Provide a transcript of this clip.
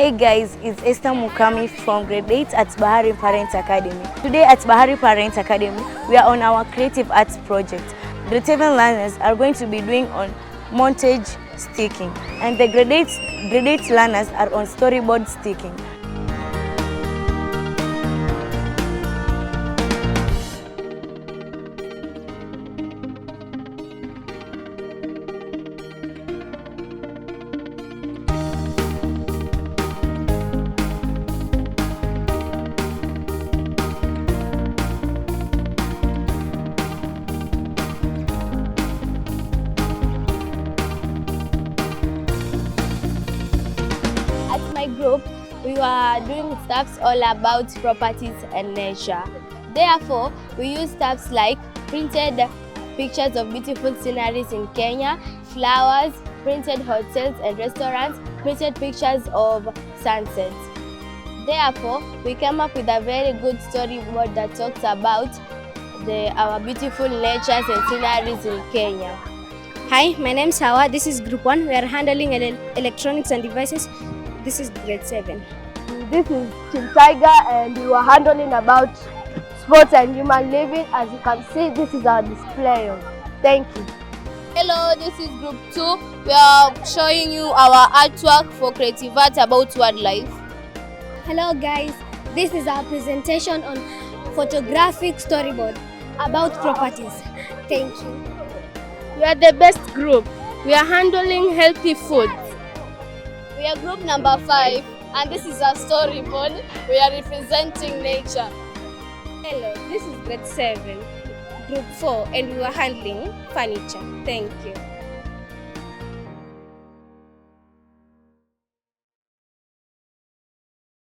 Hey guys, it's Esther Mukami from grade 8 at Bahari Parents Academy. Today at Bahari Parents Academy, we are on our creative arts project. Grade 7 learners are going to be doing on montage sticking, and the grade 8 learners are on storyboard sticking. At my group, we were doing stuffs all about properties and nature. Therefore, we use stuffs like printed pictures of beautiful sceneries in Kenya, flowers, printed hotels and restaurants, printed pictures of sunsets. Therefore, we came up with a very good storyboard that talks about our beautiful natures and sceneries in Kenya. Hi, my name is Hawa. This is Group 1. We are handling electronics and devices. This is grade 7. This is Team Tiger and we were handling about sports and human living. As you can see, this is our display. Thank you. Hello, this is Group 2. We are showing you our artwork for creative art about wildlife. Hello guys, this is our presentation on photographic storyboard about properties. Thank you. We are the best group. We are handling healthy food. We are group number 5 and this is our storyboard. We are representing nature. Hello, this is grade 7, group 4, and we are handling furniture. Thank you.